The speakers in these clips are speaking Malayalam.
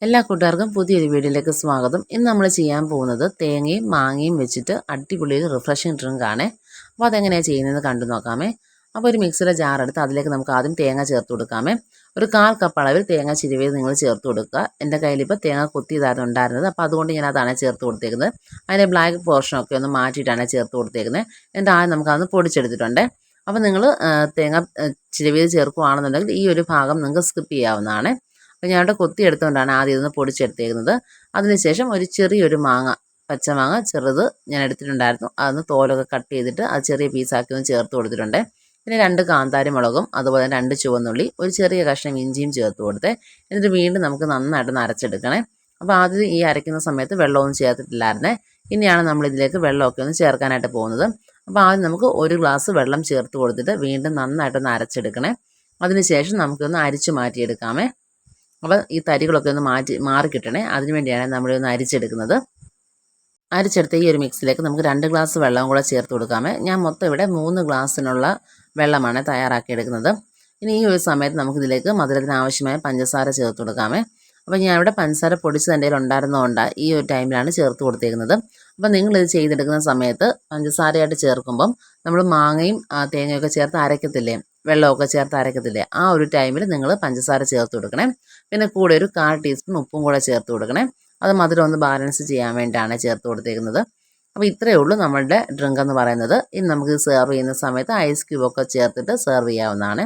എല്ലാ കൂട്ടുകാർക്കും പുതിയൊരു വീഡിയോയിലേക്ക് സ്വാഗതം. ഇന്ന് നമ്മൾ ചെയ്യാൻ പോകുന്നത് തേങ്ങയും മാങ്ങയും വെച്ചിട്ട് അടിപൊളി ഒരു റിഫ്രഷിംഗ് ഡ്രിങ്ക് ആണ്. അപ്പോൾ അതെങ്ങനെയാണ് ചെയ്യുന്നതെന്ന് കണ്ടു നോക്കാമേ. അപ്പോൾ ഒരു മിക്സിയുടെ ജാർ എടുത്ത് അതിലേക്ക് നമുക്ക് ആദ്യം തേങ്ങ ചേർത്ത് കൊടുക്കാമേ. ഒരു 1/4 കപ്പ് അളവിൽ തേങ്ങ ചിരവിയത് നിങ്ങൾ ചേർത്ത് കൊടുക്കുക. എൻ്റെ കയ്യിലിപ്പോൾ തേങ്ങ കൊത്തിയതായിരുന്നു ഉണ്ടായിരുന്നത്, അപ്പോൾ അതുകൊണ്ട് ഞാൻ അതാണ് ചേർത്ത് കൊടുത്തേക്കുന്നത്. അതിൻ്റെ ബ്ലാക്ക് പോർഷനൊക്കെ ഒന്ന് മാറ്റിയിട്ടാണ് ചേർത്ത് കൊടുത്തേക്കുന്നത്. എന്നിട്ട് ആദ്യം നമുക്കതൊന്ന് പൊടിച്ചെടുത്തിട്ടുണ്ട്. അപ്പോൾ നിങ്ങൾ തേങ്ങ ചിരവിയത് ചേർക്കുകയാണെന്നുണ്ടെങ്കിൽ ഈ ഒരു ഭാഗം നിങ്ങൾക്ക് സ്കിപ്പ് ചെയ്യാവുന്നതാണ്. അപ്പോൾ ഞാനിവിടെ കൊത്തിയെടുത്തുകൊണ്ടാണ് ആദ്യം ഇതൊന്ന് പൊടിച്ചെടുത്തേക്കുന്നത്. അതിനുശേഷം ഒരു ചെറിയൊരു മാങ്ങ, പച്ചമാങ്ങ ചെറുത് ഞാൻ എടുത്തിട്ടുണ്ടായിരുന്നു. അതൊന്ന് തോലൊക്കെ കട്ട് ചെയ്തിട്ട് അത് ചെറിയ പീസാക്കി ഒന്ന് ചേർത്ത് കൊടുത്തിട്ടുണ്ട്. പിന്നെ 2 കാന്താരി മുളകും അതുപോലെ 2 ചുവന്നുള്ളി, ഒരു ചെറിയ കഷ്ണം ഇഞ്ചിയും ചേർത്ത് കൊടുത്ത് എന്നിട്ട് വീണ്ടും നമുക്ക് നന്നായിട്ടൊന്ന് അരച്ചെടുക്കണേ. അപ്പോൾ ആദ്യം ഈ അരയ്ക്കുന്ന സമയത്ത് വെള്ളമൊന്നും ചേർത്തിട്ടില്ലായിരുന്നേ. ഇനിയാണ് നമ്മൾ ഇതിലേക്ക് വെള്ളമൊക്കെ ഒന്ന് ചേർക്കാനായിട്ട് പോകുന്നത്. അപ്പോൾ ആദ്യം നമുക്ക് 1 ഗ്ലാസ് വെള്ളം ചേർത്ത് കൊടുത്തിട്ട് വീണ്ടും നന്നായിട്ടൊന്ന് അരച്ചെടുക്കണേ. അതിനുശേഷം നമുക്കൊന്ന് അരിച്ചു മാറ്റിയെടുക്കാമേ. അപ്പോൾ ഈ തരികളൊക്കെ ഒന്ന് മാറി കിട്ടണേ. അതിന് വേണ്ടിയാണ് നമ്മളൊന്ന് അരിച്ചെടുക്കുന്നത്. അരിച്ചെടുത്ത ഈ ഒരു മിക്സിലേക്ക് നമുക്ക് 2 ഗ്ലാസ് വെള്ളവും കൂടെ ചേർത്ത് കൊടുക്കാമേ. ഞാൻ മൊത്തം ഇവിടെ 3 ഗ്ലാസ്സിനുള്ള വെള്ളമാണ് തയ്യാറാക്കിയെടുക്കുന്നത്. ഇനി ഈ ഒരു സമയത്ത് നമുക്കിതിലേക്ക് മധുരത്തിന് ആവശ്യമായ പഞ്ചസാര ചേർത്ത് കൊടുക്കാമേ. അപ്പോൾ ഞാൻ ഇവിടെ പഞ്ചസാര പൊടിച്ചത് എൻ്റെ കയ്യിൽ ഉണ്ടായിരുന്നതുകൊണ്ടാണ് ഈ ഒരു ടൈമിലാണ് ചേർത്ത് കൊടുത്തേക്കുന്നത്. അപ്പോൾ നിങ്ങളിത് ചെയ്തെടുക്കുന്ന സമയത്ത് പഞ്ചസാരയായിട്ട് ചേർക്കുമ്പം നമ്മൾ മാങ്ങയും തേങ്ങയൊക്കെ ചേർത്ത് അരയ്ക്കത്തില്ലേ, വെള്ളമൊക്കെ ചേർത്ത് അരയ്ക്കത്തില്ലേ, ആ ഒരു ടൈമിൽ നിങ്ങൾ പഞ്ചസാര ചേർത്ത് കൊടുക്കണേ. പിന്നെ കൂടെ ഒരു 1/4 ടീസ്പൂൺ ഉപ്പും കൂടെ ചേർത്ത് കൊടുക്കണേ. അത് മധുരം ഒന്ന് ബാലൻസ് ചെയ്യാൻ വേണ്ടിയാണ് ചേർത്ത് കൊടുത്തേക്കുന്നത്. അപ്പോൾ ഇത്രയേ ഉള്ളൂ നമ്മളുടെ ഡ്രിങ്ക് എന്ന് പറയുന്നത്. ഇനി നമുക്ക് സെർവ് ചെയ്യുന്ന സമയത്ത് ഐസ് ക്യൂബൊക്കെ ചേർത്തിട്ട് സെർവ് ചെയ്യാവുന്നതാണ്.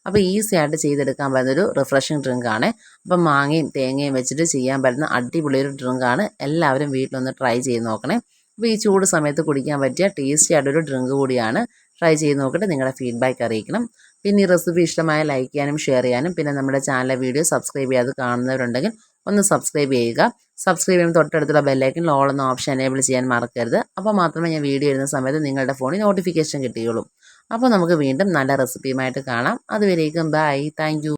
അപ്പോൾ ഈസി ആയിട്ട് ചെയ്തെടുക്കാൻ പറ്റുന്നൊരു റിഫ്രഷിംഗ് ഡ്രിങ്കാണ്. അപ്പം മാങ്ങയും തേങ്ങയും വെച്ചിട്ട് ചെയ്യാൻ പറ്റുന്ന അടിപൊളി ഒരു ഡ്രിങ്കാണ്. എല്ലാവരും വീട്ടിലൊന്ന് ട്രൈ ചെയ്ത് നോക്കണേ. അപ്പോൾ ഈ ചൂട് സമയത്ത് കുടിക്കാൻ പറ്റിയ ടേസ്റ്റി ആയിട്ടൊരു ഡ്രിങ്ക് കൂടിയാണ്. ട്രൈ ചെയ്ത് നോക്കിയിട്ട് നിങ്ങളുടെ ഫീഡ്ബാക്ക് അറിയിക്കണം. പിന്നെ ഈ റെസിപ്പി ഇഷ്ടമായ ലൈക്ക് ചെയ്യാനും ഷെയർ ചെയ്യാനും, പിന്നെ നമ്മുടെ ചാനലിലെ വീഡിയോ സബ്സ്ക്രൈബ് ചെയ്യാതെ കാണുന്നവരുണ്ടെങ്കിൽ ഒന്ന് സബ്സ്ക്രൈബ് ചെയ്യുക. സബ്സ്ക്രൈബ് ചെയ്യുമ്പോൾ തൊട്ടടുത്തുള്ള ബെല്ലൈക്കനിൽ ഓൾ എന്ന ഓപ്ഷൻ എനേബിൾ ചെയ്യാൻ മറക്കരുത്. അപ്പോൾ മാത്രമേ ഞാൻ വീഡിയോ ഇടുന്ന സമയത്ത് നിങ്ങളുടെ ഫോണിൽ നോട്ടിഫിക്കേഷൻ കിട്ടുകയുള്ളൂ. അപ്പോൾ നമുക്ക് വീണ്ടും നല്ല റെസിപ്പിയുമായിട്ട് കാണാം. അതുവരേക്കും ബൈ. Thank you.